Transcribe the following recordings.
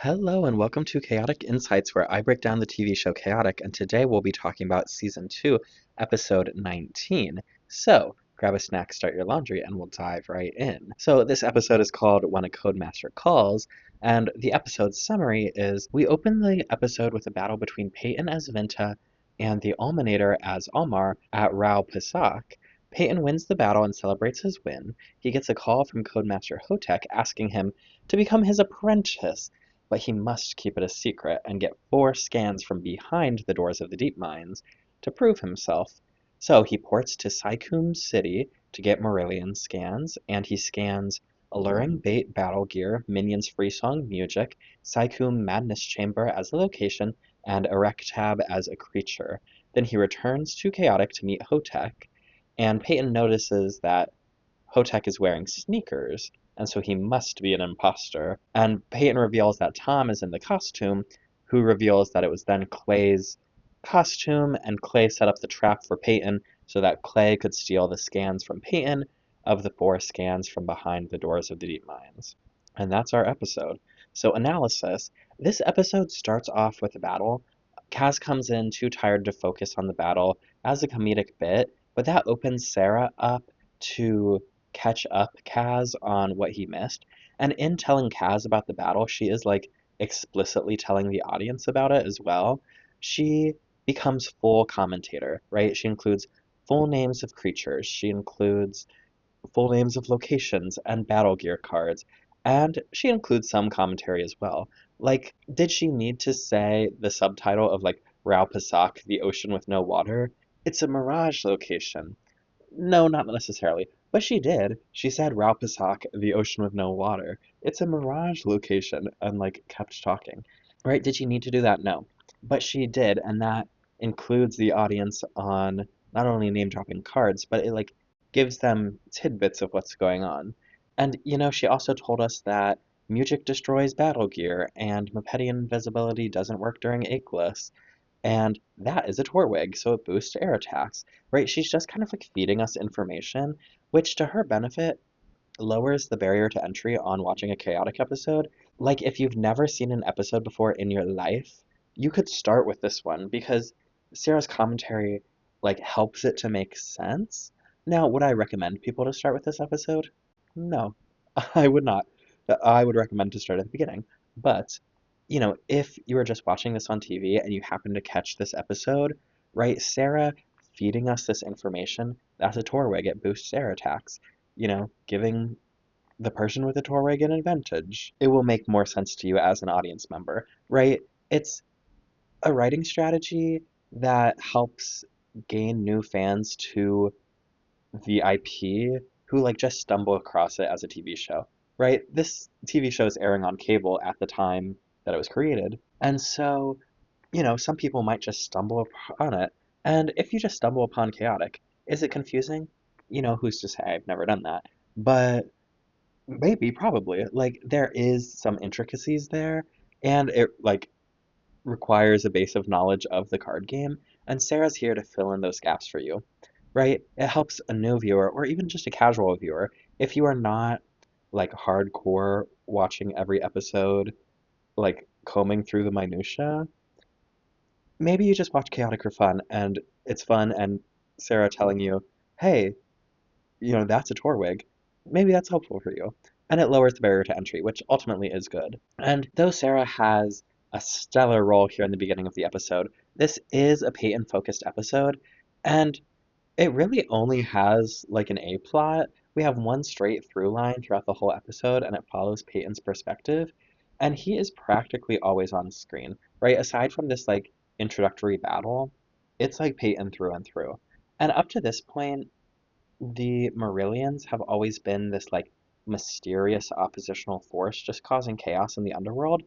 Hello and welcome to Chaotic Insights, where I break down the TV show Chaotic, and today we'll be talking about Season 2, Episode 19. So, grab a snack, start your laundry, and we'll dive right in. So, this episode is called When a Codemaster Calls, and the episode summary is we open the episode with a battle between Peyton as Vinta and the Alminator as Almar at Rao Pasak. Peyton wins the battle and celebrates his win. He gets a call from Codemaster Hotek asking him to become his apprentice, but he must keep it a secret and get 4 scans from behind the doors of the deep mines to prove himself. So he ports to Sycoom City to get Marillion scans, and he scans Alluring Bait Battle Gear, Minions Free Song Music, Sycoom Madness Chamber as a location, and Erectab as a creature. Then he returns to Chaotic to meet Hotek, and Peyton notices that Hotek is wearing sneakers, and so he must be an imposter. And Peyton reveals that Tom is in the costume, who reveals that it was then Clay's costume, and Clay set up the trap for Peyton so that Clay could steal the scans from Peyton of the 4 scans from behind the doors of the deep mines. And that's our episode. So, analysis. This episode starts off with a battle. Kaz comes in too tired to focus on the battle as a comedic bit, but that opens Sarah up to catch up Kaz on what he missed. And in telling Kaz about the battle, she is like explicitly telling the audience about it as well. She becomes full commentator, right? She includes full names of creatures. She includes full names of locations and battle gear cards. And she includes some commentary as well. Like, did she need to say the subtitle of like Rao Pasak, the ocean with no water? It's a mirage location. No, not necessarily. But she did. She said Raupasak, the ocean with no water. It's a mirage location, and like kept talking. Right? Did she need to do that? No. But she did, and that includes the audience on not only name dropping cards, but it like gives them tidbits of what's going on. And she also told us that music destroys battle gear and Mepedian invisibility doesn't work during Akeless. And that is a Torwig, so it boosts air attacks, right? She's just kind of like feeding us information, which to her benefit lowers the barrier to entry on watching a chaotic episode. Like if you've never seen an episode before in your life, you could start with this one because Sarah's commentary like helps it to make sense. Now, would I recommend people to start with this episode? No, I would not. I would recommend to start at the beginning. But if you were just watching this on TV and you happen to catch this episode, right, Sarah feeding us this information, that's a Torwig. It boosts air attacks, giving the person with a Torwig an advantage. It will make more sense to you as an audience member, right? It's a writing strategy that helps gain new fans to the IP who like just stumble across it as a TV show, right? This TV show is airing on cable at the time that it was created. And so, some people might just stumble upon it. And if you just stumble upon Chaotic, is it confusing? Who's to say? I've never done that. But maybe, probably. Like, there is some intricacies there, and it, like, requires a base of knowledge of the card game, and Sarah's here to fill in those gaps for you, right? It helps a new viewer, or even just a casual viewer, if you are not, like, hardcore watching every episode like combing through the minutia. Maybe you just watch Chaotic for fun and it's fun and Sarah telling you, hey, that's a Torwig. Maybe that's helpful for you. And it lowers the barrier to entry, which ultimately is good. And though Sarah has a stellar role here in the beginning of the episode, this is a Peyton focused episode, and it really only has like an A plot. We have one straight through line throughout the whole episode, and it follows Peyton's perspective. And he is practically always on screen, right? Aside from this like introductory battle, it's like Peyton through and through. And up to this point, the Marillions have always been this like mysterious oppositional force just causing chaos in the underworld,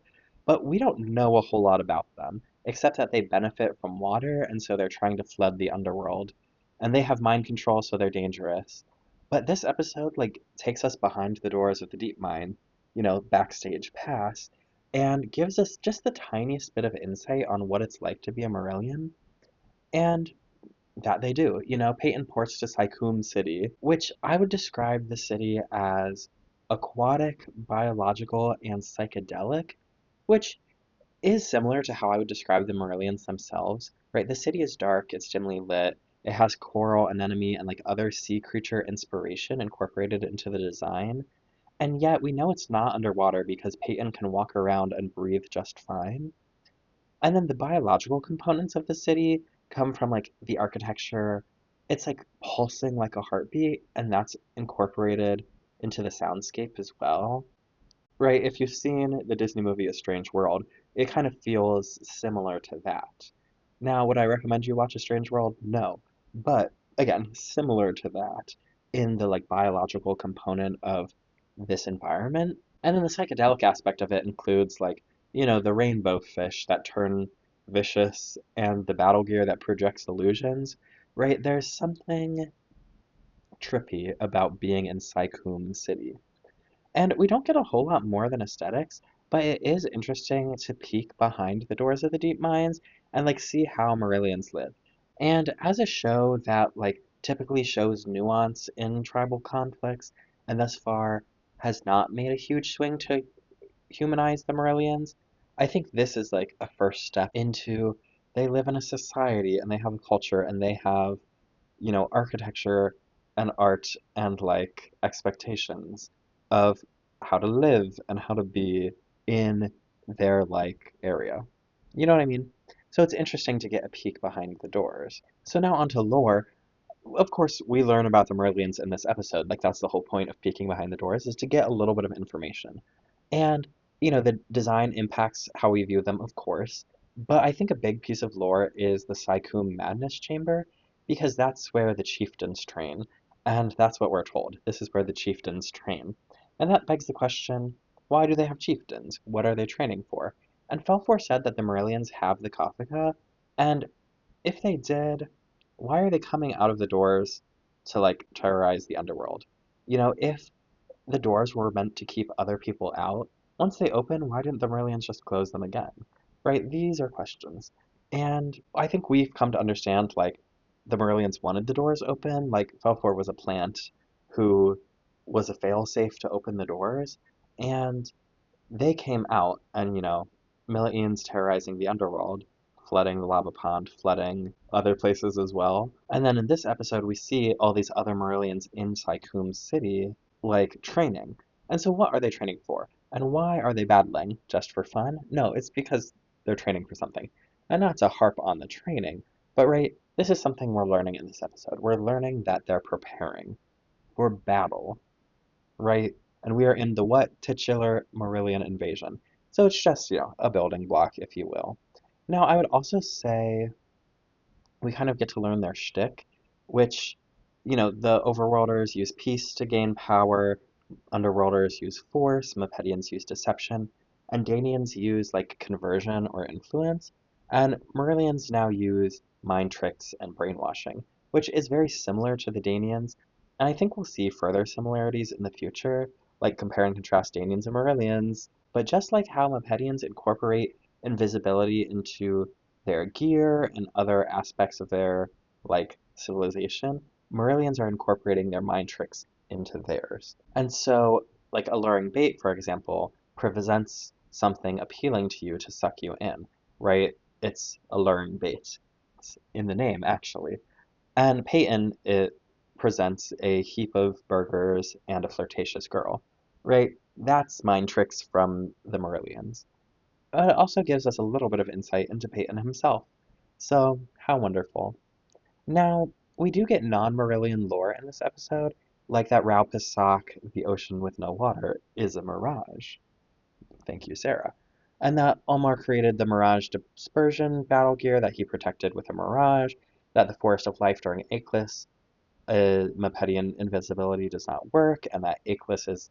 but we don't know a whole lot about them, except that they benefit from water and so they're trying to flood the underworld. And they have mind control, so they're dangerous. But this episode like takes us behind the doors of the deep mine, backstage pass, and gives us just the tiniest bit of insight on what it's like to be a Marillion. And that they do. Peyton ports to Sycoom City, which I would describe the city as aquatic, biological, and psychedelic. which is similar to how I would describe the Marillions themselves, right? The city is dark, it's dimly lit, it has coral anemone and like other sea creature inspiration incorporated into the design, and yet we know it's not underwater because Peyton can walk around and breathe just fine. And then the biological components of the city come from like the architecture. It's like pulsing like a heartbeat, and that's incorporated into the soundscape as well. Right, if you've seen the Disney movie A Strange World, it kind of feels similar to that. Now, would I recommend you watch A Strange World? No. But again, similar to that in the like biological component of this environment. And then the psychedelic aspect of it includes like, the rainbow fish that turn vicious and the battle gear that projects illusions, right? There's something trippy about being in Sycoom City. And we don't get a whole lot more than aesthetics, but it is interesting to peek behind the doors of the deep mines and like see how Marillions live. And as a show that like typically shows nuance in tribal conflicts and thus far has not made a huge swing to humanize the Marillions, I think this is like a first step into they live in a society and they have a culture and they have architecture and art and like expectations of how to live and how to be in their like area. You know what I mean? So it's interesting to get a peek behind the doors. So now onto lore. Of course, we learn about the Marillions in this episode. Like that's the whole point of peeking behind the doors is to get a little bit of information. And, the design impacts how we view them, of course. But I think a big piece of lore is the Sycoom Madness Chamber, because that's where the chieftains train. And that's what we're told. This is where the chieftains train. And that begs the question, why do they have chieftains? What are they training for? And Falfor said that the Marillions have the Kafka, and if they did, why are they coming out of the doors to like terrorize the underworld? If the doors were meant to keep other people out. Once they open, why didn't the Marillions just close them again? Right? These are questions. And I think we've come to understand like the Marillions wanted the doors open, like Felfor was a plant who was a failsafe to open the doors, and they came out and, Millions terrorizing the underworld, flooding the lava pond, flooding other places as well. And then in this episode, we see all these other Marillions in Sycoom City, like, training. And so what are they training for? And why are they battling? Just for fun? No, it's because they're training for something. And not to harp on the training, but right, this is something we're learning in this episode. We're learning that they're preparing for battle, right? And we are in the what? Titular Marillion invasion. So it's just, a building block, if you will. Now, I would also say we kind of get to learn their shtick, which, the Overworlders use peace to gain power, Underworlders use force, Mepedians use deception, and Danians use, like, conversion or influence, and Marillions now use mind tricks and brainwashing, which is very similar to the Danians, and I think we'll see further similarities in the future, like compare and contrast Danians and Marillions, but just like how Mepedians incorporate invisibility into their gear and other aspects of their like civilization, Marillions are incorporating their mind tricks into theirs. And so, like alluring bait, for example, presents something appealing to you to suck you in, right? It's alluring bait. It's in the name, actually. And Peyton, it presents a heap of burgers and a flirtatious girl, right? That's mind tricks from the Marillions. It also gives us a little bit of insight into Peyton himself. So, how wonderful. Now, we do get non-Marillion lore in this episode, like that Rao Pasak, the ocean with no water, is a mirage. Thank you, Sarah. And that Omar created the Mirage Dispersion battle gear that he protected with a Mirage, that the Forest of Life during Eclipse, Mepedian invisibility does not work, and that Eclipse is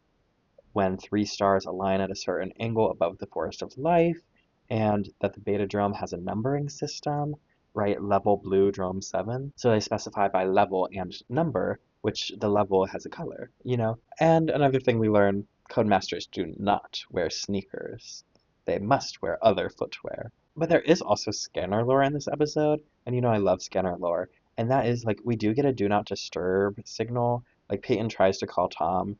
when three stars align at a certain angle above the Forest of Life, and that the beta drome has a numbering system, right? Level blue drome 7. So they specify by level and number, which the level has a color. And another thing we learn, Codemasters do not wear sneakers. They must wear other footwear. But there is also scanner lore in this episode, and I love scanner lore. And that is like we do get a do not disturb signal. Like Peyton tries to call Tom,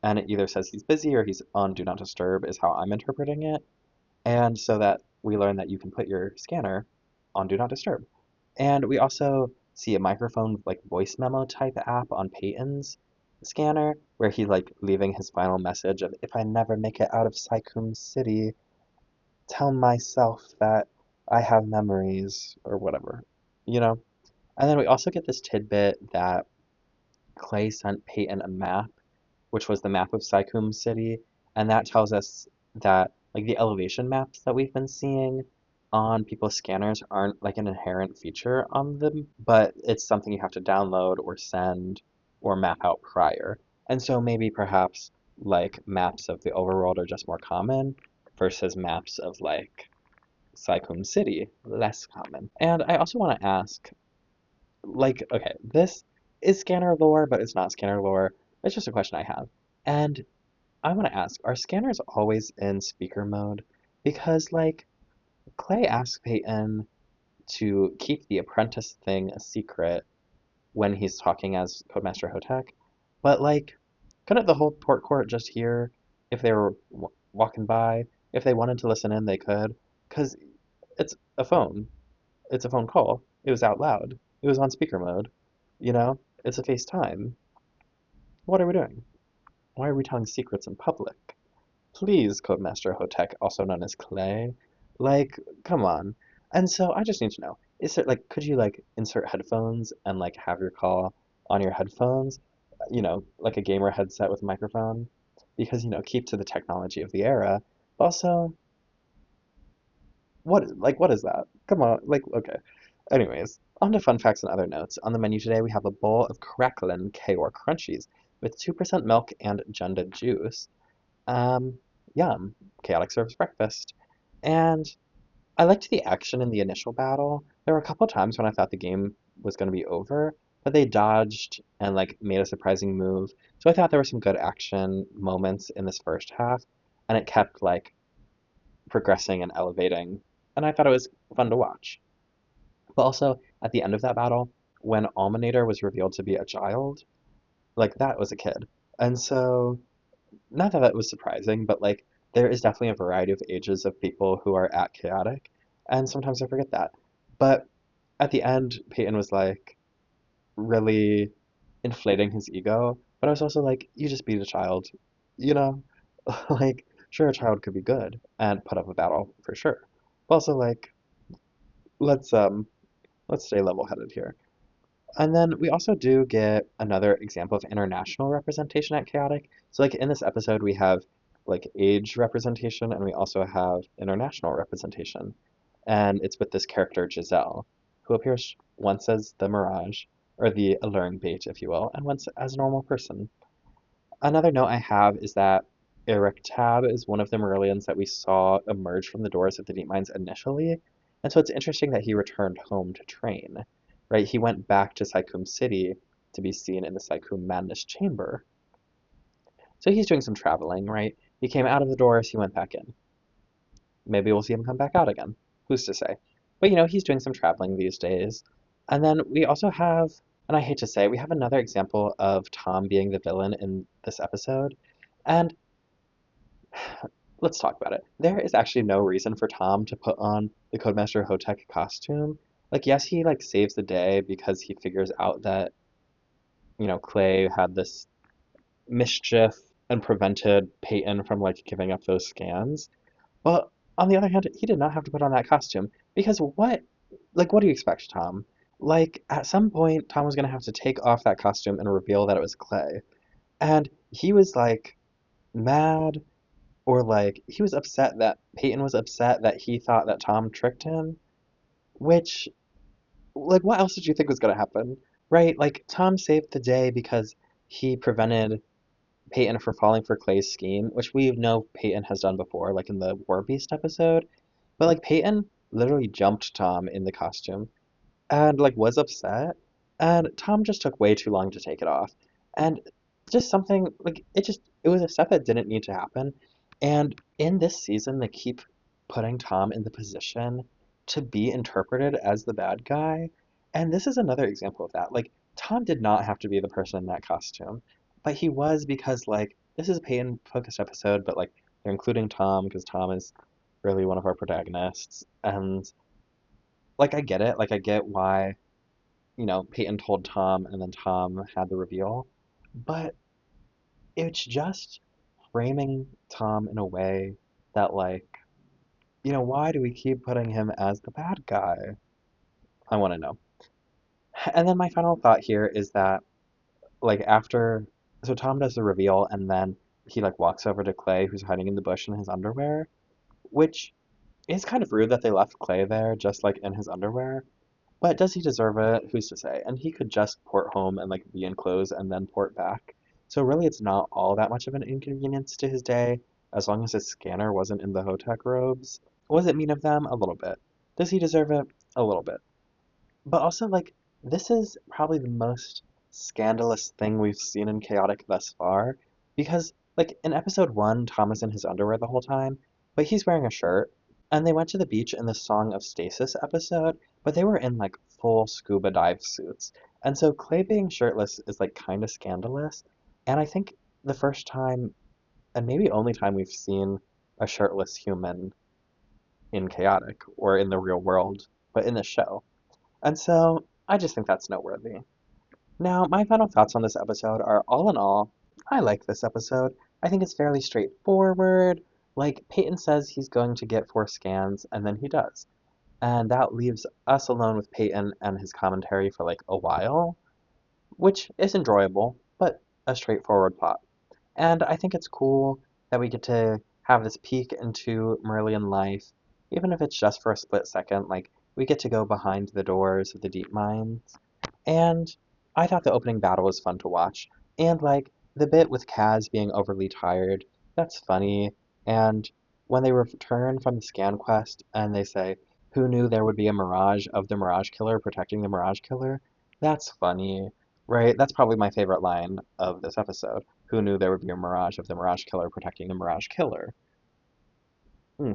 and it either says he's busy or he's on do not disturb is how I'm interpreting it. And so that we learn that you can put your scanner on Do Not Disturb. And we also see a microphone like voice memo type app on Peyton's scanner where he's like leaving his final message of if I never make it out of Sycoom City, tell myself that I have memories or whatever, you know? And then we also get this tidbit that Clay sent Peyton a map, which was the map of Sycoom City, and that tells us that like the elevation maps that we've been seeing on people's scanners aren't like an inherent feature on them, but it's something you have to download or send or map out prior. And so maybe perhaps like maps of the overworld are just more common versus maps of like Sycoom City, less common. And I also want to ask, like, okay, this is scanner lore, but it's not scanner lore. It's just a question I have. And I want to ask, are scanners always in speaker mode? Because, like, Clay asks Peyton to keep the apprentice thing a secret when he's talking as Codemaster Hotek, but, like, couldn't the whole port court just hear if they were walking by? If they wanted to listen in, they could. Because it's a phone. It's a phone call. It was out loud. It was on speaker mode. You know? It's a FaceTime. What are we doing? Why are we telling secrets in public? Please, Codemaster Hotek, also known as Clay. Like, come on. And so I just need to know, is there like could you like insert headphones and like have your call on your headphones? You know, like a gamer headset with a microphone? Because, you know, keep to the technology of the era. Also, what is that? Come on, like okay. Anyways, on to fun facts and other notes. On the menu today, we have a bowl of Cracklin K-Or Crunchies with 2% milk and Junda juice. Um, Yum. Chaotic serves breakfast. And I liked the action in the initial battle. There were a couple times when I thought the game was going to be over, but they dodged and like made a surprising move. So I thought there were some good action moments in this first half, and it kept like progressing and elevating, and I thought it was fun to watch. But also, at the end of that battle, when Alminator was revealed to be a child, like that was a kid. And so, not that that was surprising, but like there is definitely a variety of ages of people who are at Chaotic, and sometimes I forget that. But at the end, Peyton was like really inflating his ego, but I was also like, you just beat a child, you know? Like, sure, a child could be good and put up a battle for sure. But also like, let's um let's stay level-headed here. And then we also do get another example of international representation at Chaotic. So like in this episode we have like age representation and we also have international representation. And it's with this character Giselle, who appears once as the Mirage, or the alluring bait, if you will, and once as a normal person. Another note I have is that Eric Tab is one of the Marillions that we saw emerge from the doors of the Deep Mines initially, and so it's interesting that he returned home to train, right? He went back to Sycoom City to be seen in the Sycoom Madness Chamber. So he's doing some traveling, right? He came out of the doors, he went back in. Maybe we'll see him come back out again. Who's to say? But you know, he's doing some traveling these days. And then we also have, and I hate to say, we have another example of Tom being the villain in this episode. And let's talk about it. There is actually no reason for Tom to put on the Codemaster Hotek costume. Like, yes, he like saves the day because he figures out that, you know, Clay had this mischief and prevented Peyton from like giving up those scans. But on the other hand, he did not have to put on that costume because what do you expect, Tom? Like, at some point, Tom was gonna have to take off that costume and reveal that it was Clay. And he was like mad or like he was upset that Peyton was upset that he thought that Tom tricked him, which like what else did you think was gonna happen? Right? Like Tom saved the day because he prevented Peyton from falling for Clay's scheme, which we know Peyton has done before, like in the War Beast episode. But like Peyton literally jumped Tom in the costume and like was upset, and Tom just took way too long to take it off. And just something like it was a step that didn't need to happen. And in this season they keep putting Tom in the position to be interpreted as the bad guy. And this is another example of that. Like Tom did not have to be the person in that costume, but he was because like this is a Peyton focused episode, but like they're including Tom because Tom is really one of our protagonists. And like I get it, like I get why, Peyton told Tom and then Tom had the reveal, but it's just framing Tom in a way that like, why do we keep putting him as the bad guy? I want to know. And then my final thought here is that like after so Tom does the reveal and then he like walks over to Clay who's hiding in the bush in his underwear, which is kind of rude that they left Clay there just like in his underwear. But does he deserve it? Who's to say? And he could just port home and like be in clothes and then port back. So really it's not all that much of an inconvenience to his day as long as his scanner wasn't in the Hotech robes. Was it mean of them? A little bit. Does he deserve it? A little bit. But also, like, this is probably the most scandalous thing we've seen in Chaotic thus far. Because, like, in episode 1, Tom is in his underwear the whole time, but he's wearing a shirt. And they went to the beach in the Song of Stasis episode, but they were in, like, full scuba dive suits. And so Clay being shirtless is, like, kind of scandalous. And I think the first time, and maybe only time we've seen a shirtless human in Chaotic or in the real world, but in the show. And so I just think that's noteworthy. Now, my final thoughts on this episode are all in all, I like this episode. I think it's fairly straightforward. Like, Peyton says he's going to get 4 scans, and then he does. And that leaves us alone with Peyton and his commentary for like a while, which is enjoyable, but a straightforward plot. And I think it's cool that we get to have this peek into Marillion life, even if it's just for a split second. Like, we get to go behind the doors of the deep mines. And I thought the opening battle was fun to watch. And, like, the bit with Kaz being overly tired, that's funny. And when they return from the scan quest and they say, who knew there would be a mirage of the Mirage Killer protecting the Mirage Killer? That's funny, right? That's probably my favorite line of this episode. Who knew there would be a mirage of the Mirage Killer protecting the Mirage Killer? Hmm,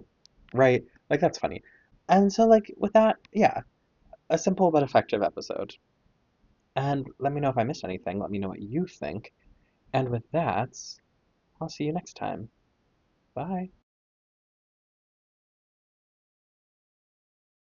right? Like, that's funny. And so, like, with that, yeah, a simple but effective episode. And let me know if I missed anything. Let me know what you think. And with that, I'll see you next time. Bye.